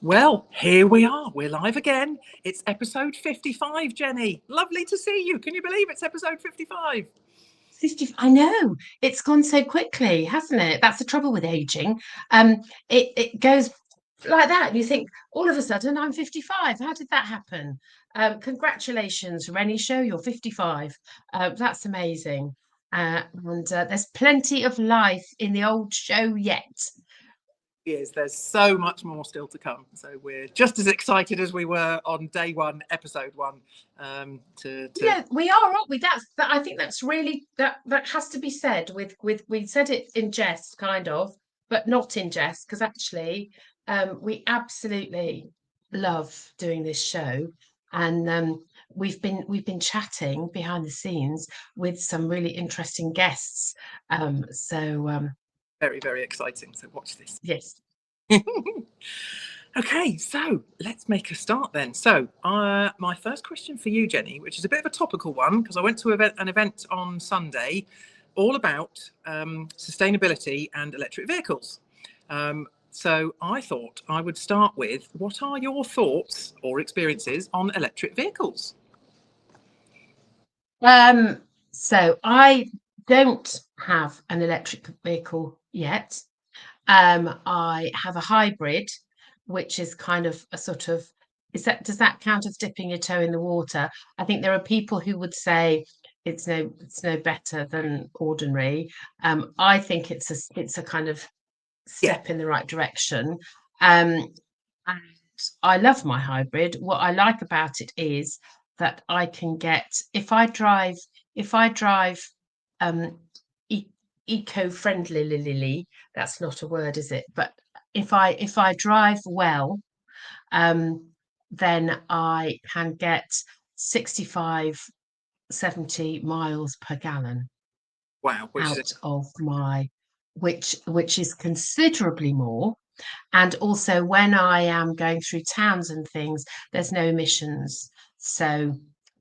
Well, here we are. We're live again. It's episode 55, Jenny. Lovely to see you. Can you believe it's episode 55? 50, I know it's gone so quickly, hasn't it? That's the trouble with aging. It goes like that, and you think all of a sudden I'm 55. How did that happen? Congratulations, Renny. Show you're 55. That's amazing. And there's plenty of life in the old show yet. Yes, there's so much more still to come. So we're just as excited as we were on day one, episode one. Yeah, we are, aren't we? I think that's really that has to be said. With we said it in jest, kind of, but not in jest, because actually, we absolutely love doing this show, and we've been chatting behind the scenes with some really interesting guests. Very, very exciting. So watch this. Yes. Okay, so let's make a start then. So my first question for you, Jenny, which is a bit of a topical one, because I went to an event on Sunday all about sustainability and electric vehicles. So I thought I would start with, what are your thoughts or experiences on electric vehicles? So I don't have an electric vehicle yet. I have a hybrid, which is kind of a sort of, does that count as dipping your toe in the water? I think there are people who would say it's no better than ordinary. I think it's a kind of step in the right direction. And I love my hybrid. What I like about it is that I can get, if I drive um e eco-friendly, that's not a word, is it? But if I drive well, then I can get 65, 70 miles per gallon Wow, out of my, which is considerably more. And also, when I am going through towns and things, there's no emissions. So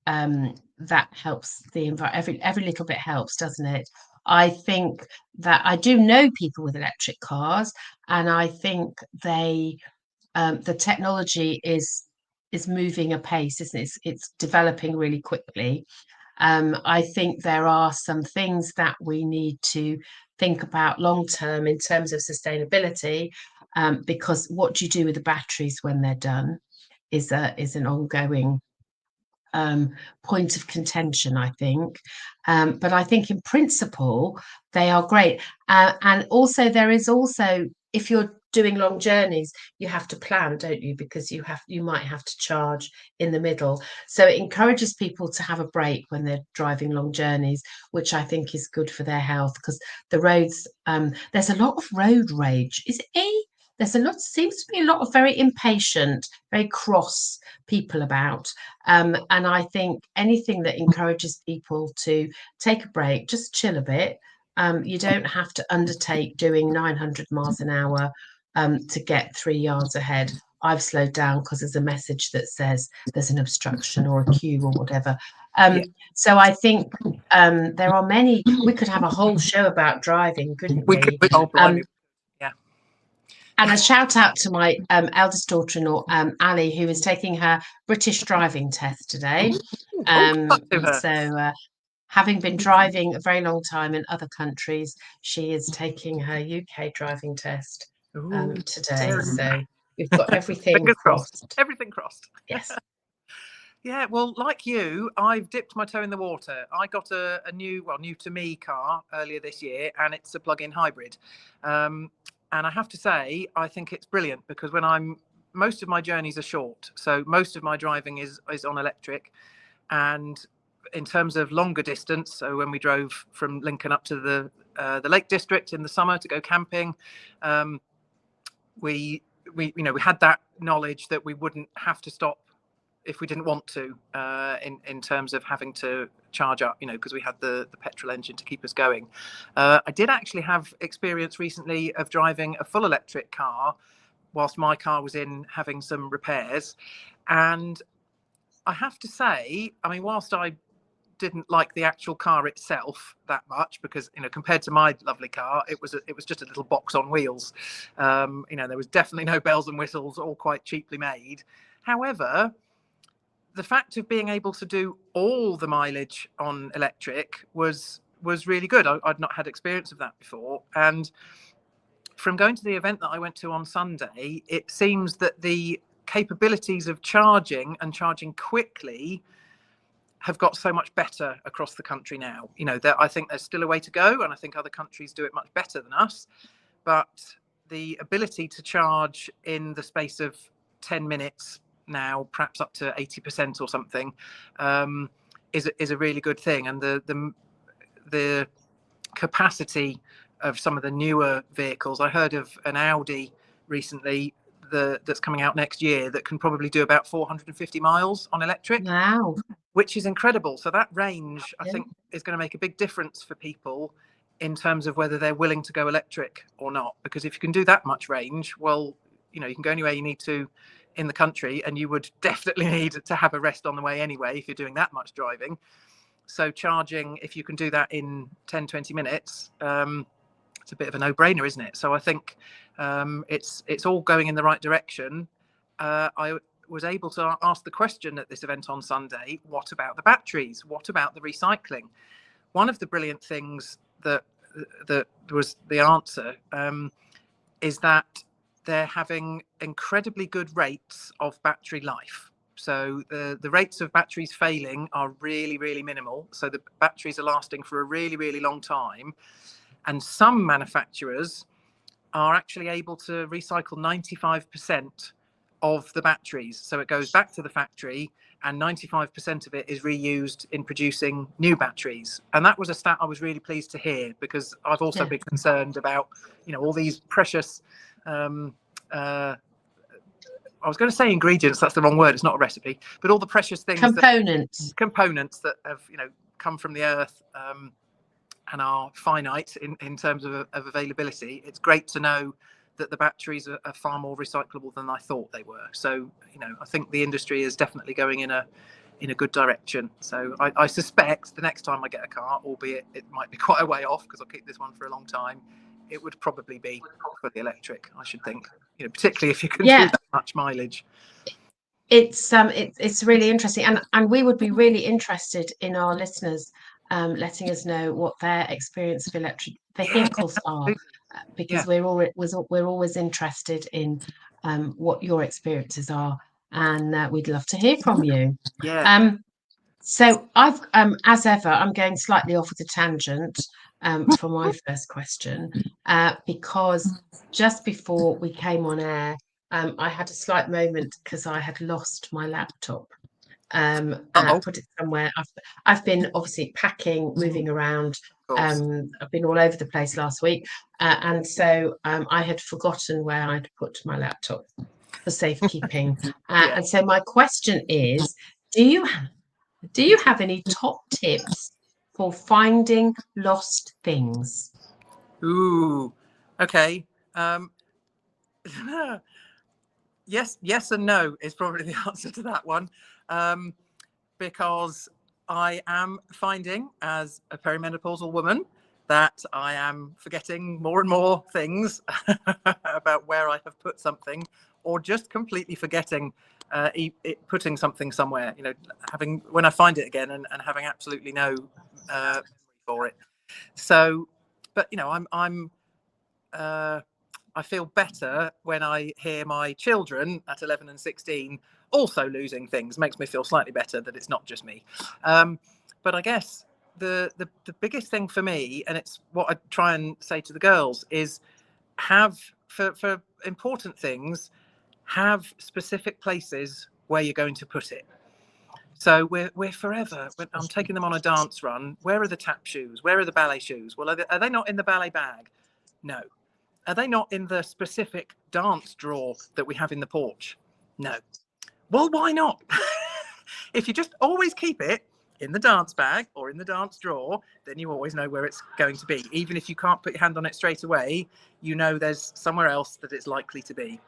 that helps the environment. Every little bit helps, doesn't it? I think that I do know people with electric cars, and I think the technology is moving apace, isn't it? It's developing really quickly. I think there are some things that we need to think about long term in terms of sustainability, because what do you do with the batteries when they're done is an ongoing point of contention, I think. But I think in principle they are great. And also there is also, if you're doing long journeys, you have to plan, don't you? Because you might have to charge in the middle. So it encourages people to have a break when they're driving long journeys, which I think is good for their health, because the roads, there's a lot of road rage. Is it A? Seems to be a lot of very impatient, very cross people about. And I think anything that encourages people to take a break, just chill a bit. You don't have to undertake doing 900 miles an hour to get 3 yards ahead. I've slowed down because there's a message that says there's an obstruction or a queue or whatever. Yeah. So I think there are many. We could have a whole show about driving, couldn't we? Yeah. And a shout out to my eldest daughter-in-law, Ali, who is taking her British driving test today. So, having been driving a very long time in other countries, she is taking her UK driving test today. So we've got everything crossed. Everything crossed. Yes. Yeah, well, like you, I've dipped my toe in the water. I got a new to me car earlier this year, and it's a plug-in hybrid. And I have to say, I think it's brilliant, because most of my journeys are short. So most of my driving is on electric. And in terms of longer distance, so when we drove from Lincoln up to the Lake District in the summer to go camping, we had that knowledge that we wouldn't have to stop if we didn't want to, in terms of having to charge up, because we had the petrol engine to keep us going. I did actually have experience recently of driving a full electric car whilst my car was in having some repairs. And I have to say, I mean, whilst I didn't like the actual car itself that much because, you know, compared to my lovely car, it was just a little box on wheels. You know, there was definitely no bells and whistles, all quite cheaply made. However, the fact of being able to do all the mileage on electric was really good. I'd not had experience of that before, and from going to the event that I went to on Sunday, it seems that the capabilities of charging and charging quickly have got so much better across the country now. You know, I think there's still a way to go, and I think other countries do it much better than us. But the ability to charge in the space of 10 minutes now, perhaps up to 80% or something, is a really good thing. And the capacity of some of the newer vehicles, I heard of an Audi recently that's coming out next year that can probably do about 450 miles on electric. Wow. Which is incredible. So that range, I think, is going to make a big difference for people in terms of whether they're willing to go electric or not. Because if you can do that much range, well, you know, you can go anywhere you need to in the country, and you would definitely need to have a rest on the way anyway if you're doing that much driving. So charging, if you can do that in 10, 20 minutes, it's a bit of a no-brainer, isn't it? So I think it's all going in the right direction. I was able to ask the question at this event on Sunday, what about the batteries? What about the recycling? One of the brilliant things that was the answer is that they're having incredibly good rates of battery life. So the rates of batteries failing are really, really minimal. So the batteries are lasting for a really, really long time. And some manufacturers are actually able to recycle 95% of the batteries. So it goes back to the factory, and 95% of it is reused in producing new batteries. And that was a stat I was really pleased to hear, because I've also been concerned about, you know, all these precious I was going to say ingredients, that's the wrong word, it's not a recipe, but all the precious things, components that have, you know, come from the earth and are finite in terms of availability. It's great to know that the batteries are far more recyclable than I thought they were. So, you know, I think the industry is definitely going in a good direction. So I suspect the next time I get a car, albeit it might be quite a way off because I'll keep this one for a long time, it would probably be fully electric, I should think. You know, particularly if you can do that much mileage. It's really interesting, and we would be really interested in our listeners letting us know what their experience of electric vehicles are, because we're always interested in what your experiences are, and we'd love to hear from you. So I've as ever, I'm going slightly off at a tangent for my first question, because just before we came on air, I had a slight moment because I had lost my laptop. And I put it somewhere. I've been obviously packing, moving around. I've been all over the place last week, and so I had forgotten where I'd put my laptop for safekeeping. And so my question is, do you have any top tips for finding lost things? Ooh, okay. Yes and no is probably the answer to that one, because I am finding, as a perimenopausal woman, that I am forgetting more and more things about where I have put something, or just completely forgetting putting something somewhere. You know, when I find it again and having absolutely no memory for it. So, but you know, I feel better when I hear my children at 11 and 16 also losing things. Makes me feel slightly better that it's not just me. But I guess the biggest thing for me, and it's what I try and say to the girls, is have for important things, have specific places where you're going to put it. So we're forever. When I'm taking them on a dance run, where are the tap shoes? Where are the ballet shoes? Well, are they not in the ballet bag? No. Are they not in the specific dance drawer that we have in the porch? No. Well, why not? If you just always keep it in the dance bag or in the dance drawer, then you always know where it's going to be. Even if you can't put your hand on it straight away, you know there's somewhere else that it's likely to be.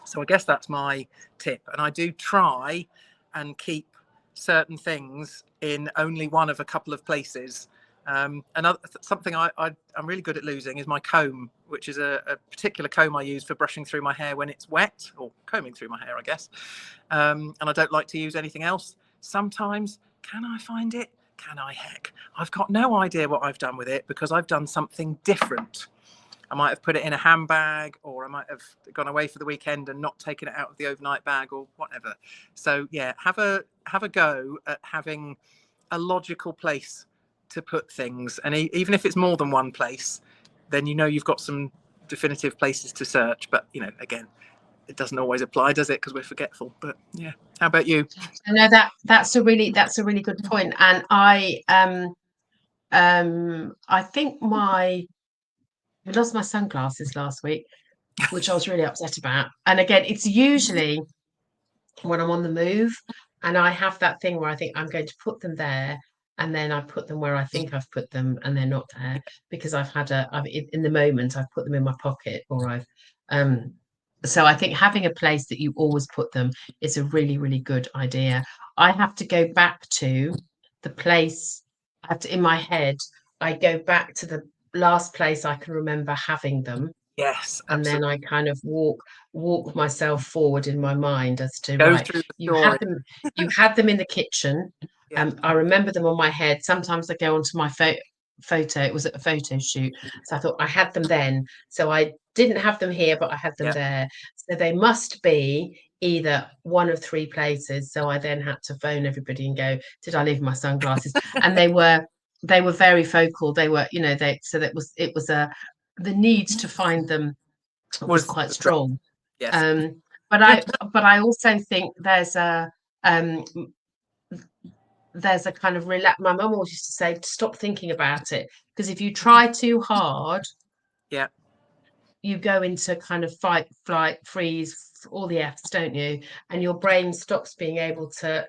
So I guess that's my tip. And I do try and keep certain things in only one of a couple of places. Another something I'm really good at losing is my comb, which is a particular comb I use for brushing through my hair when it's wet, or combing through my hair, I guess. And I don't like to use anything else. Sometimes, can I find it? Can I? Heck, I've got no idea what I've done with it because I've done something different. I might have put it in a handbag, or I might have gone away for the weekend and not taken it out of the overnight bag, or whatever. So yeah, have a go at having a logical place to put things, and even if it's more than one place, then you know you've got some definitive places to search. But again, it doesn't always apply, does it? Because we're forgetful. But yeah, how about you? I know that's a really good point. And I think I lost my sunglasses last week, which I was really upset about. And again, it's usually when I'm on the move, and I have that thing where I think I'm going to put them there, and then I put them where I think I've put them, and they're not there because in the moment I've put them in my pocket, or um. So I think having a place that you always put them is a really, really good idea. I have to go back to the place. In my head, I go back to the last place I can remember having them, Yes, and then absolutely. I kind of walk myself forward in my mind as to, Go right, through the story. you had them in the kitchen. Yeah, I remember them on my head. Sometimes I go onto my photo. It was at a photo shoot, so I thought I had them then. So I didn't have them here, but I had them yeah, there. So they must be either one of three places. So I then had to phone everybody and go, did I leave my sunglasses? And they were very focal. They were, so it was the need to find them was was quite strong. yes. Um, but Good. I also think um, there's a kind of relax. My mum always used to say, stop thinking about it, because if you try too hard, Yeah, you go into kind of fight, flight, freeze, all the F's, don't you? And your brain stops being able to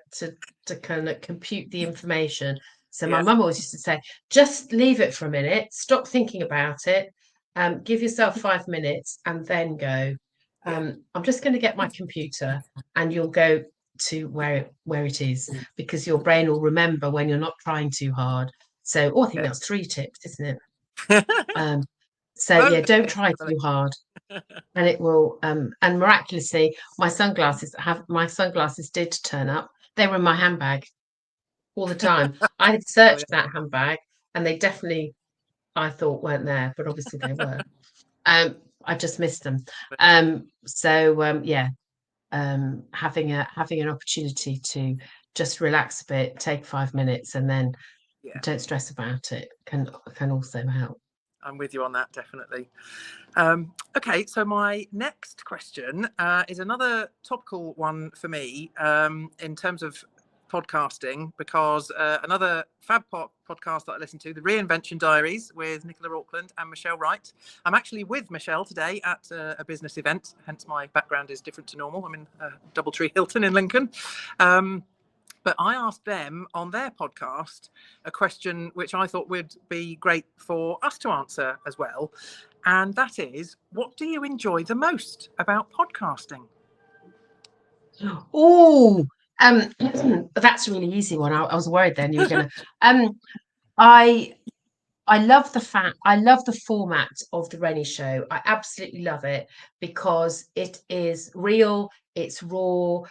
kind of compute the information. So my yeah, mum always used to say, just leave it for a minute, stop thinking about it, give yourself 5 minutes, and then go. yeah, I'm just going to get my computer, and you'll go to where it is, because your brain will remember when you're not trying too hard. So, I think yeah. that's 3 tips, isn't it? Um, so yeah, Bonus don't tips try for too hard, and it will. And miraculously, my sunglasses did turn up. They were in my handbag all the time. I had searched brilliant. that handbag, and they definitely, I thought, weren't there, but obviously they were. I just missed them. Yeah, having an opportunity to just relax a bit, take 5 minutes, and then Yeah, don't stress about it can also help. I'm with you on that, definitely. Okay, so my next question is another topical one for me in terms of podcasting, because another podcast that I listen to, the Reinvention Diaries with Nicola Auckland and Michelle Wright. I'm actually with Michelle today at a business event, hence my background is different to normal. I'm in Doubletree Hilton in Lincoln. But I asked them on their podcast a question which I thought would be great for us to answer as well. And that is, what do you enjoy the most about podcasting? Oh, that's a really easy one. I was worried then you were gonna. I I love the format of the Renny show. I absolutely love it because it is real, it's raw,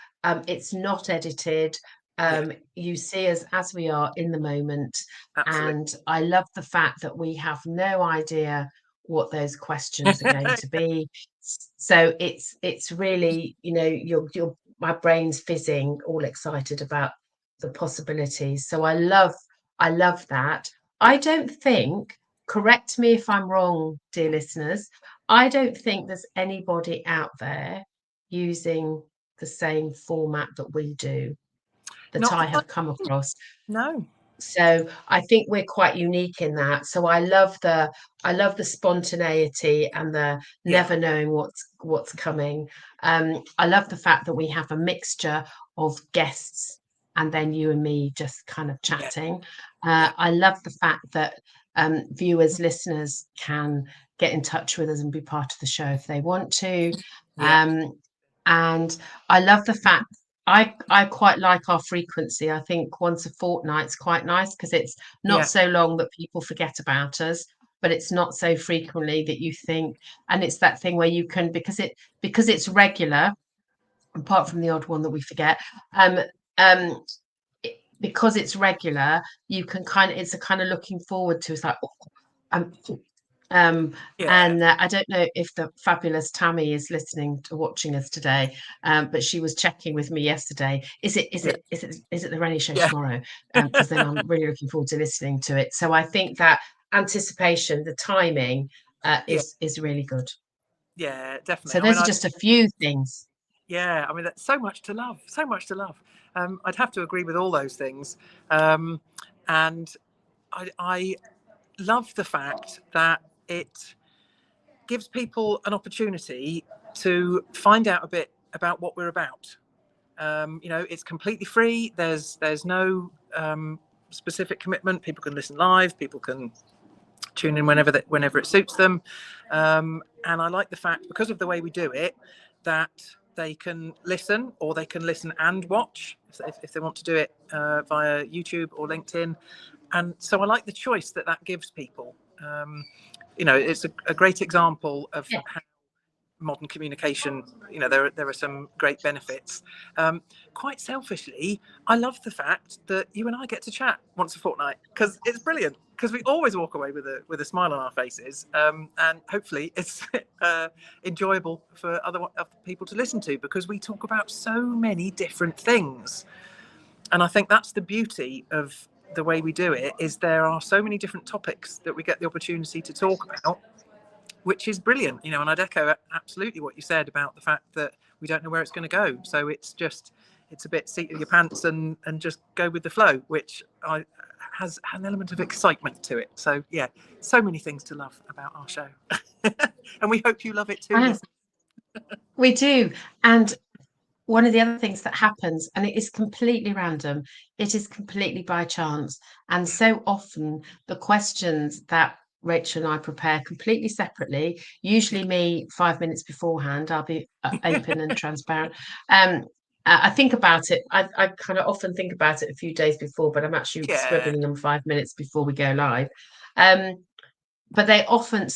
it's not edited. Yeah, You see us as we are in the moment, absolutely. and I love the fact that we have no idea what those questions are going to be. So it's really, your my brain's fizzing, all excited about the possibilities. So I love that. Yeah. I don't think, correct me if I'm wrong, dear listeners, I don't think there's anybody out there using the same format that we do, that Not I that I have come across. know. So I think we're quite unique in that. So I love the spontaneity and the Yeah. never knowing what's coming. I love the fact that we have a mixture of guests and then you and me just kind of Yeah. chatting. Yeah. I love the fact that viewers, listeners can get in touch with us and be part of the show if they want to. Yeah. Um, and I love the fact I quite like our frequency. I think once a fortnight's quite nice because it's not Yeah, so long that people forget about us, but it's not so frequently that you think, and it's that thing where you can, because it's regular, apart from the odd one that we forget, um, um, because it's regular, you can kind of, it's a kind of looking forward to. It's like, oh, um, um, yeah, and I don't know if the fabulous Tammy is listening to watching us today, but she was checking with me yesterday. yeah, Is it the Renny show yeah, tomorrow? Because then I'm really looking forward to listening to it. So I think that anticipation, the timing, yeah, is really good. yeah, definitely. So I mean, those are just a few things. yeah, I mean, that's so much to love, so much to love. I'd have to agree with all those things. Um, and I love the fact that it gives people an opportunity to find out a bit about what we're about. It's completely free. There's no specific commitment. People can listen live. People can tune in whenever it suits them. And I like the fact, because of the way we do it, that they can listen, or they can listen and watch if they want to do it via YouTube or LinkedIn. And so I like the choice that gives people. It's a great example of Yeah. how modern communication, there are some great benefits. Quite selfishly, I love the fact that you and I get to chat once a fortnight, because it's brilliant, because we always walk away with a smile on our faces, and hopefully it's enjoyable for other people to listen to, because we talk about so many different things. And I think that's the beauty of the way we do it, is there are so many different topics that we get the opportunity to talk about, which is brilliant. And I'd echo absolutely what you said about the fact that we don't know where it's going to go. So it's a bit seat of your pants and just go with the flow, which has an element of excitement to it. So yeah, so many things to love about our show. And we hope you love it too, Ah, listeners. we do. And one of the other things that happens, and it is completely random, it is completely by chance. And so often the questions that Rachel and I prepare completely separately, usually me 5 minutes beforehand, I'll be open and transparent. Um, I think about it. I kind of often think about it a few days before, but I'm actually Yeah. scribbling them 5 minutes before we go live. Um, but they often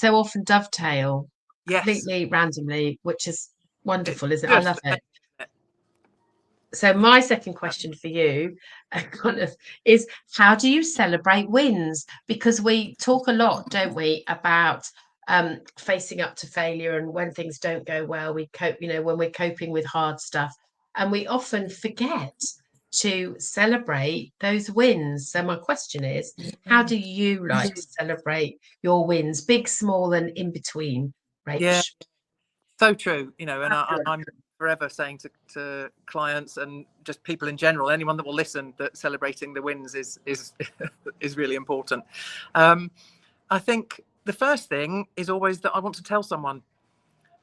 dovetail Yes. completely randomly, which is It's wonderful, isn't it? I just love amazing, it. isn't it? So my second question for you kind of is, how do you celebrate wins? Because we talk a lot, don't we, about facing up to failure, and when things don't go well, we cope, when we're coping with hard stuff. And we often forget to celebrate those wins. So my question is, how do you like to celebrate your wins, big, small, and in between, Yeah. Rach? So true, and I'm forever saying to clients and just people in general, anyone that will listen, that celebrating the wins is is really important. I think the first thing is always that I want to tell someone.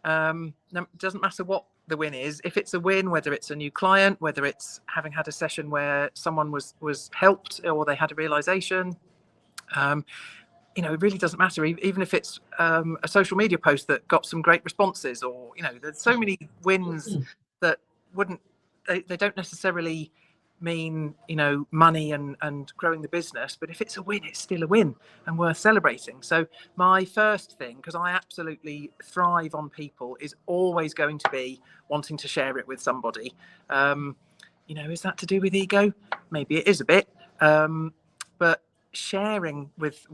It doesn't matter what the win is. If it's a win, whether it's a new client, whether it's having had a session where someone was helped, or they had a realization, um, it really doesn't matter. Even if it's a social media post that got some great responses, or there's so many wins that wouldn't they don't necessarily mean money and growing the business, but if it's a win, it's still a win and worth celebrating. So my first thing, because I absolutely thrive on people, is always going to be wanting to share it with somebody. Is that to do with ego? Maybe it is a bit, but sharing with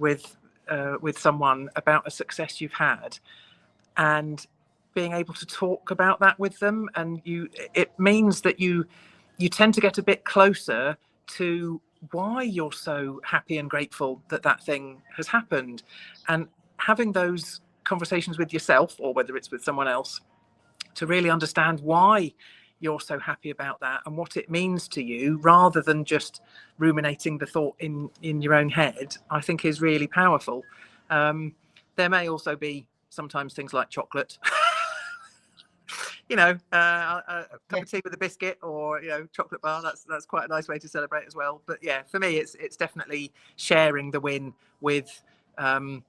someone about a success you've had, and being able to talk about that with them, and it means that you tend to get a bit closer to why you're so happy and grateful that thing has happened, and having those conversations with yourself, or whether it's with someone else, to really understand why you're so happy about that and what it means to you, rather than just ruminating the thought in your own head, I think is really powerful. There may also be sometimes things like chocolate, a cup Yeah. of tea with a biscuit, or chocolate bar. That's quite a nice way to celebrate as well. But yeah, for me, it's definitely sharing the win with, well,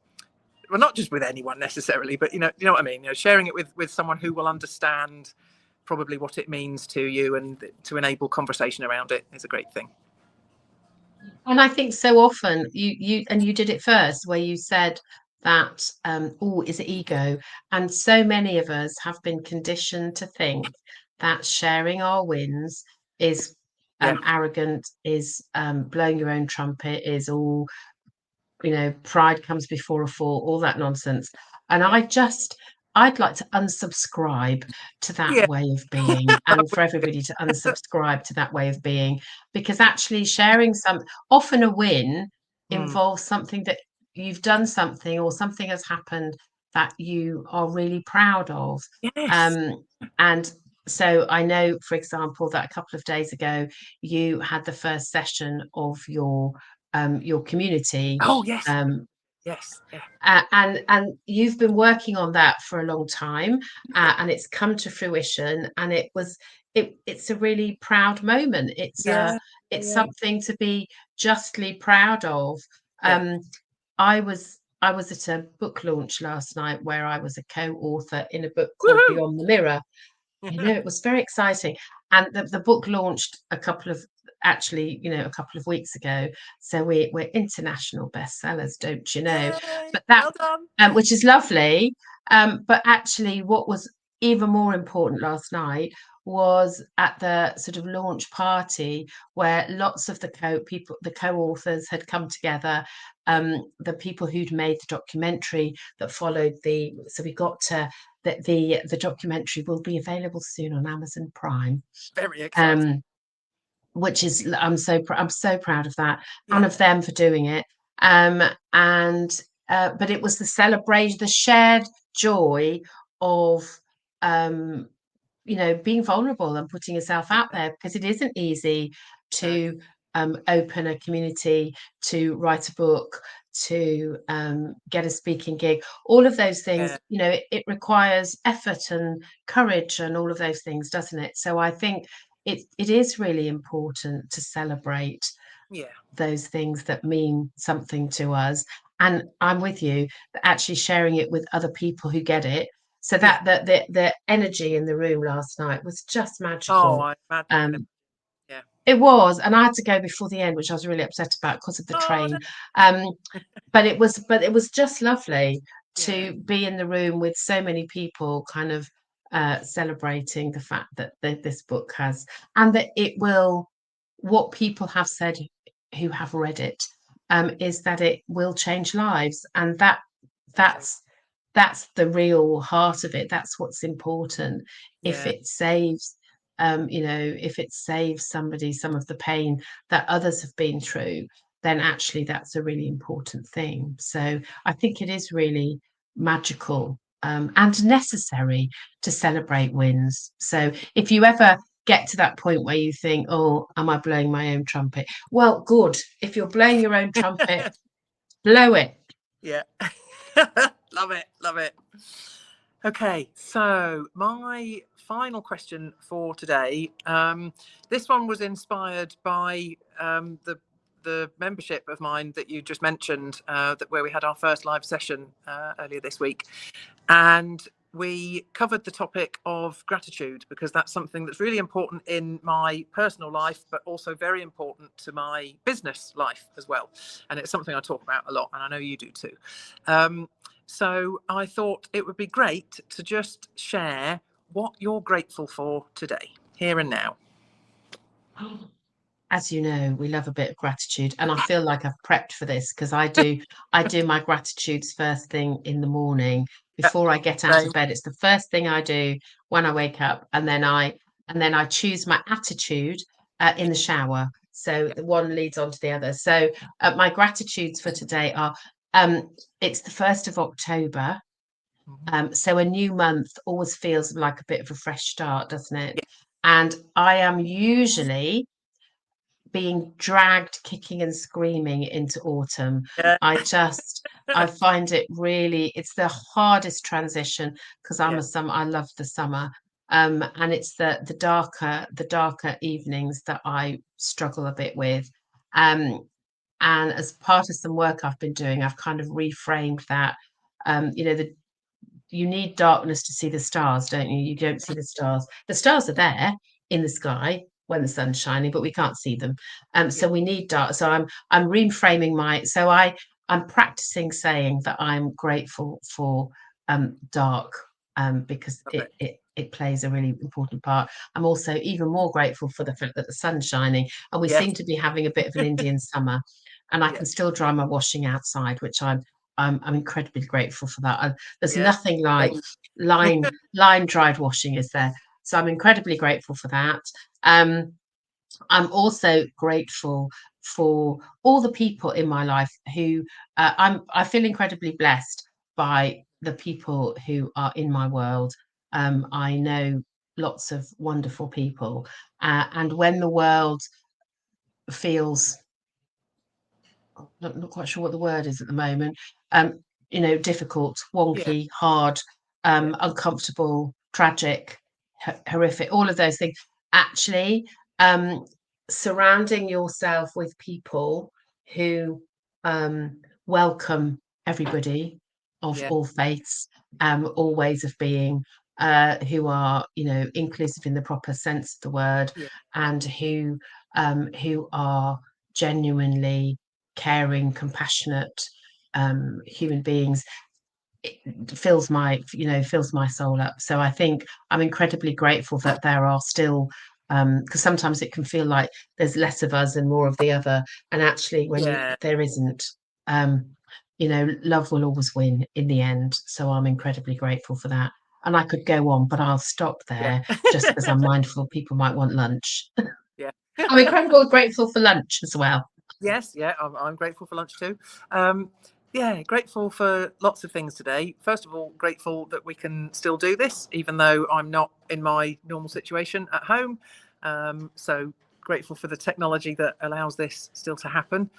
not just with anyone necessarily, but you know what I mean. Sharing it with someone who will understand probably what it means to you, and to enable conversation around it is a great thing. And I think so often you did it first, where you said that, oh, is it ego? And so many of us have been conditioned to think that sharing our wins is Yeah. arrogant, is blowing your own trumpet, is all, pride comes before a fall, all that nonsense. And Yeah. I'd like to unsubscribe to that Yeah. way of being, and for everybody to unsubscribe to that way of being, because actually sharing often a win Mm. involves something that you've done, something or something has happened that you are really proud of. Yes. And so I know, for example, that a couple of days ago you had the first session of your community, Oh yes. um, Yes. Yeah. and you've been working on that for a long time, and it's come to fruition, and it's a really proud moment. Yeah. It's Yeah. something to be justly proud of. Yeah. um I was at a book launch last night where I was a co-author in a book called Woohoo! Beyond the Mirror. It was very exciting. And the book launched a couple of weeks ago. So we're international bestsellers, don't you know? Yay! But that, Well done. which is lovely. But actually, what was even more important last night was at the sort of launch party, where lots of the co-authors had come together. Yeah. The people who'd made the documentary that followed so we got to the documentary will be available soon on Amazon Prime. Very exciting. Um, which is I'm so proud of that, and of Yeah. them for doing it. And But it was the celebration, the shared joy of um, being vulnerable and putting yourself out Yeah. there, because it isn't easy No. to open a community, to write a book, to get a speaking gig. All of those things, Yeah. it requires effort and courage and all of those things, doesn't it? So I think it is really important to celebrate Yeah. those things that mean something to us. And I'm with you, that actually sharing it with other people who get it. So Yeah. the energy in the room last night was just Oh, magical. I can imagine. Um, Yeah. it was, and I had to go before the end, which I was really upset about because of the Oh train. no. Um, but it was just lovely Yeah. to be in the room with so many people, kind of celebrating the fact that this book has, and that it will. What people have said who have read it, is that it will change lives, and Amazing. that's the real heart of it. That's what's important. If Yeah. it saves, if it saves somebody some of the pain that others have been through, then actually that's a really important thing. So I think it is really magical, and necessary to celebrate wins. So if you ever get to that point where you think, oh, am I blowing my own trumpet? Well, good. If you're blowing your own trumpet, blow it. Yeah. Love it. Love it. Okay, so my final question for today. This one was inspired by the membership of mine that you just mentioned, where we had our first live session earlier this week, and we covered the topic of gratitude, because that's something that's really important in my personal life, but also very important to my business life as well. And it's something I talk about a lot, and I know you do too. So I thought it would be great to just share what you're grateful for today, here and now. As you know, we love a bit of gratitude, and I feel like I've prepped for this because I do my gratitudes first thing in the morning Yeah, before I get out same. of bed. It's the first thing I do when I wake up, and then I choose my attitude in the shower. So Yeah. the one leads on to the other. So my gratitudes for today are, um, it's the 1st of October. Mhm. So a new month always feels like a bit of a fresh start, doesn't it? Yeah. And I am usually being dragged kicking and screaming into autumn. Yeah. I find it's the hardest transition, because Yeah. I love the summer. And it's the darker evenings that I struggle a bit with. And as part of some work I've been doing, I've kind of reframed that. The you need darkness to see the stars, don't you? You don't see the stars. The stars are there in the sky when the sun's shining, but we can't see them. Yeah. So we need dark. So I'm reframing my. So I'm practicing saying that I'm grateful for dark, because Love it. it plays a really important part. I'm also even more grateful for the fact that the sun's shining, and we Yes. seem to be having a bit of an Indian summer, and I Yeah. can still dry my washing outside, which I'm incredibly grateful for that. There's Yeah. nothing like Same. line dried washing, is there? So I'm incredibly grateful for that. Um, I'm also grateful for all the people in my life who I feel incredibly blessed by the people who are in my world. I know lots of wonderful people, and when the world feels, not quite sure what the word is at the moment, um, difficult, Yeah. wonky, hard, Yeah. uncomfortable, tragic, horrific, all of those things. Actually, um, surrounding yourself with people who welcome everybody of Yeah. all faiths, all ways of being, who are, inclusive in the proper sense of the word, Yeah. and who are genuinely caring, compassionate human beings, it fills my soul up. So I think I'm incredibly grateful that there are still, because sometimes it can feel like there's less of us and more of the other, and actually when Yeah. there isn't, um, love will always win in the end. So I'm incredibly grateful for that. And I could go on, but I'll stop Yeah. there just because I'm mindful people might want lunch. Yeah. I'm incredibly grateful for lunch as well. Yes, yeah, I'm grateful for lunch too. Um, yeah, grateful for lots of things today. First of all, grateful that we can still do this, even though I'm not in my normal situation at home. So grateful for the technology that allows this still to happen.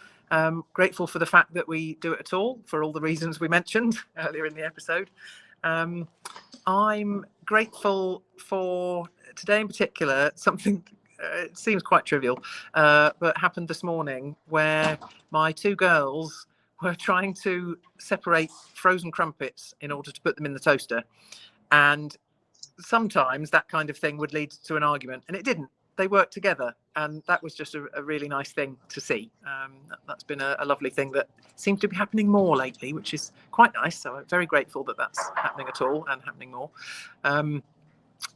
Grateful for the fact that we do it at all, for all the reasons we mentioned earlier in the episode. Um, I'm grateful for today in particular, something it seems quite trivial, but happened this morning where my two girls were trying to separate frozen crumpets in order to put them in the toaster. And sometimes that kind of thing would lead to an argument, and it didn't. They worked together, and that was just a really nice thing to see. That's been a lovely thing that seems to be happening more lately, which is quite nice. So I'm very grateful that that's happening at all and happening more.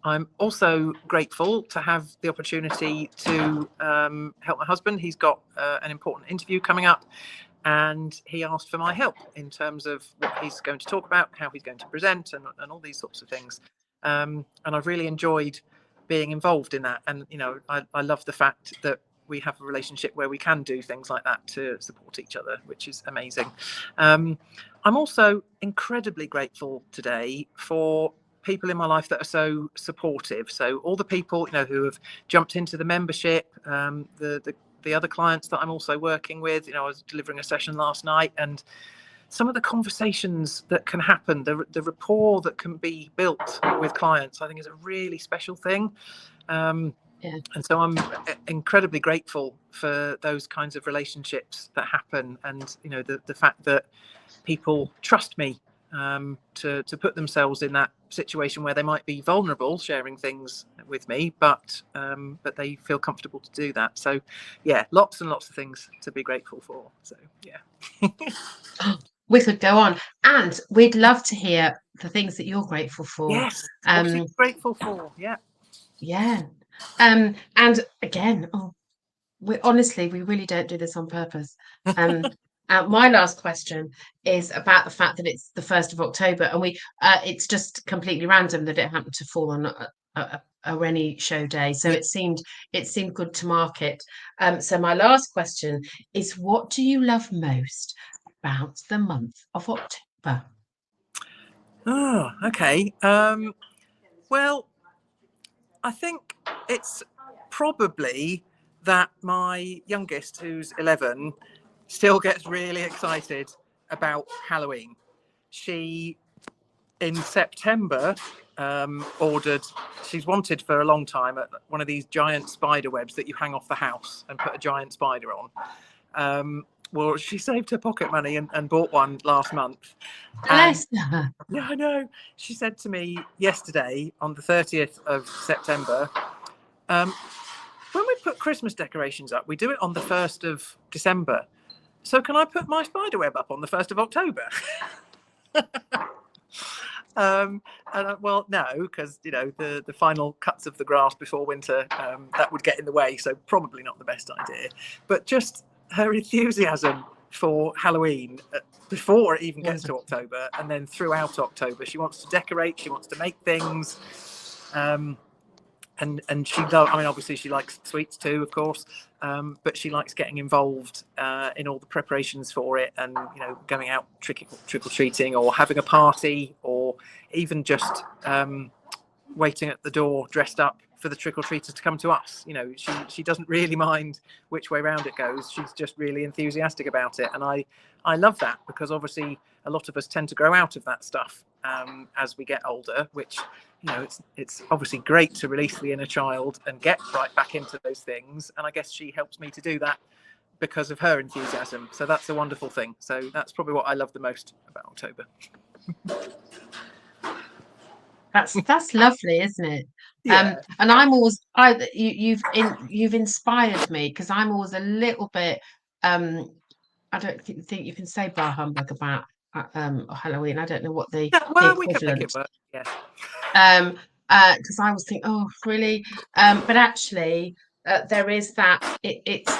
I'm also grateful to have the opportunity to help my husband. He's got an important interview coming up, and he asked for my help in terms of what he's going to talk about, how he's going to present, and all these sorts of things. And I've really enjoyed being involved in that. And I love the fact that we have a relationship where we can do things like that to support each other, which is amazing. I'm also incredibly grateful today for people in my life that are so supportive. So all the people who have jumped into the membership, the other clients that I'm also working with. I was delivering a session last night, and some of the conversations that can happen, the rapport that can be built with clients, I think is a really special thing. Yeah. And so I'm incredibly grateful for those kinds of relationships that happen, and the fact that people trust me to put themselves in that situation where they might be vulnerable, sharing things with me, but they feel comfortable to do that. So, yeah, lots and lots of things to be grateful for. So, yeah. We could go on, and we'd love to hear the things that you're grateful for. Yes. What are you grateful for? Yeah. Yeah. And again, we really don't do this on purpose. Um, my last question is about the fact that it's the 1st of October, and it's just completely random that it happened to fall on a Renny show day. So Yeah. it seemed good to mark it. So my last question is, what do you love most about the month of October? Oh, okay. Well, I think it's probably that my youngest, who's 11, still gets really excited about Halloween. She, in September, ordered, she's wanted for a long time, one of these giant spider webs that you hang off the house and put a giant spider on. Well, she saved her pocket money and bought one last month. And Bless her. yeah, I know. She said to me yesterday on the 30th of September, when we put Christmas decorations up, we do it on the 1st of December. So can I put my spider web up on the 1st of October? Well, no, because the final cuts of the grass before winter, that would get in the way. So probably not the best idea. But just her enthusiasm for Halloween before it even gets to October, and then throughout October, she wants to decorate. She wants to make things. And she does. I mean, obviously, she likes sweets too, of course. But she likes getting involved in all the preparations for it, and going out trick or treating, or having a party, or even just waiting at the door dressed up for the trick or treaters to come to us. She doesn't really mind which way round it goes. She's just really enthusiastic about it, and I love that, because obviously a lot of us tend to grow out of that stuff as we get older, which it's obviously great to release the inner child and get right back into those things, and I guess she helps me to do that because of her enthusiasm. So that's a wonderful thing. So that's probably what I love the most about October. That's lovely, isn't it? Yeah. And I'm always you've inspired me, because I'm always a little bit I don't think you can say bah humbug about Halloween. I don't know what the Yeah, well, we can make equivalent. it work. Yeah. Because I was thinking, oh, really? But actually, there is that. It's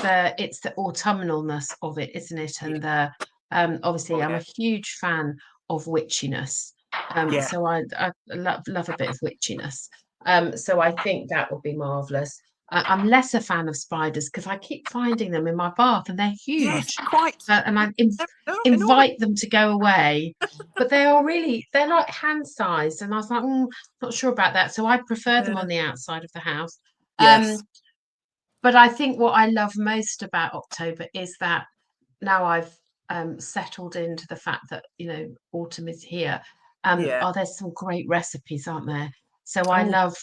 the autumnalness of it, isn't it? Yeah. And obviously, I'm a Yeah. huge fan of witchiness. Yeah. So I love a bit of witchiness. So I think that would be marvelous. I'm less a fan of spiders, because I keep finding them in my bath, and they're Yes, huge, quite. and I They're enormous. invite them to go away, but they're like hand sized, and I was like, not sure about that. So I prefer them Yeah. on the outside of the house. Yes. But I think what I love most about October is that now I've settled into the fact that autumn is here. Yeah. There's some great recipes, aren't there? So I Oh, love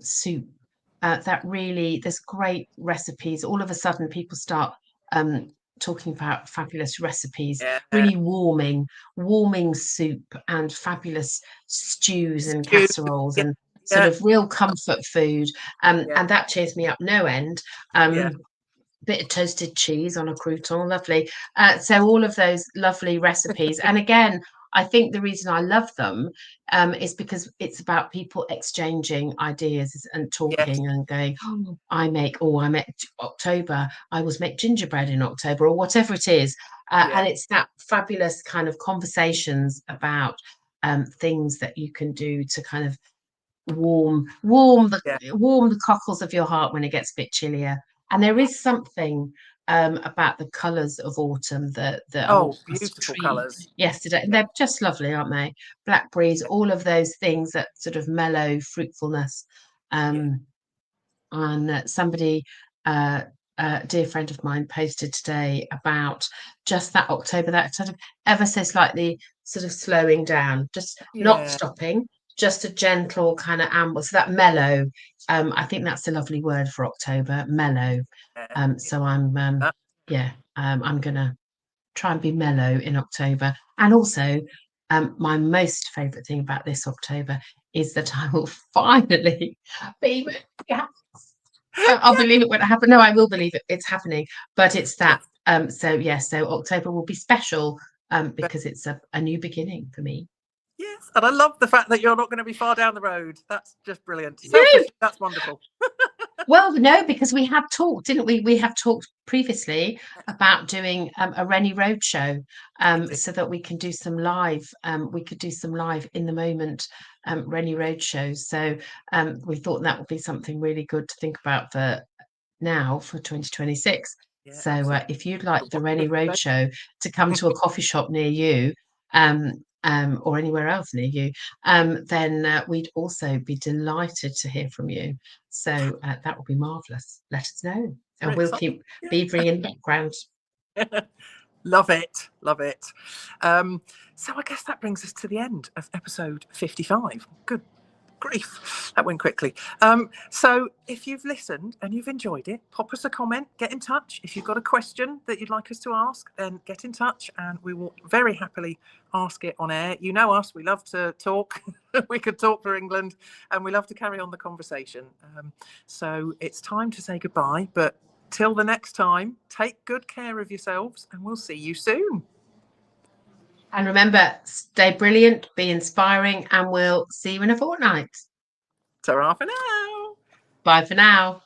soup. That really, there's great recipes. All of a sudden, people start um, talking about fabulous recipes, yeah. really warming soup, and fabulous stews and Stew. casseroles, Yeah. and sort Yeah. of real comfort food. Yeah. And that cheers me up no end. Yeah. Bit of toasted cheese on a crouton, lovely. So all of those lovely recipes. And again, I think the reason I love them is because it's about people exchanging ideas and Yes. talking and going, I make October, I always make gingerbread in October, or whatever it is. Yeah. And it's that fabulous kind of conversations about things that you can do to kind of Yeah. warm the cockles of your heart when it gets a bit chillier. And there is something about the colours of autumn that I Oh, walked past a beautiful tree colours. yesterday, and Yeah. they're just lovely, aren't they? Blackberries, all of those things, that sort of mellow fruitfulness. Yeah. Um, and somebody, a dear friend of mine, posted today about just that October, that sort of ever so slightly sort of slowing down, just not Yeah. stopping, just a gentle kind of amble. So that mellow, I think that's a lovely word for October, mellow. Yeah. So I'm, That- I'm gonna try and be mellow in October. And also, my most favourite thing about this October is that I will finally be. Yeah, I'll yeah. believe it when it happens. No, I will believe it. It's happening. But it's that. Yes. So yeah. So October will be special But because it's a new beginning for me. yes. And I love the fact that you're not going to be far down the road. That's just brilliant. No, Selfish. That's wonderful. well, no, because we have talked, didn't we? We have talked previously about doing a Renny Roadshow, Indeed. so that we can do some live. We could do some live in the moment Renny Roadshows. So we thought that would be something really good to think about for now for 2026. Yeah, So absolutely. if you'd like A the Renny wonderful day. Roadshow to come to a coffee shop near you, or anywhere else near you, then we'd also be delighted to hear from you. So that would be marvellous. Let us know, and Very we'll exciting. keep beavering in background. Yeah. Love it. Love it. So I guess that brings us to the end of episode 55. Good Grief, that went quickly. So if you've listened and you've enjoyed it, pop us a comment, get in touch. If you've got a question that you'd like us to ask, then get in touch and we will very happily ask it on air. You know us, we love to talk. We could talk for England and we love to carry on the conversation. So it's time to say goodbye, but till the next time, take good care of yourselves and we'll see you soon. And remember, stay brilliant, be inspiring, and we'll see you in a fortnight. Ta-ra for now. Bye for now.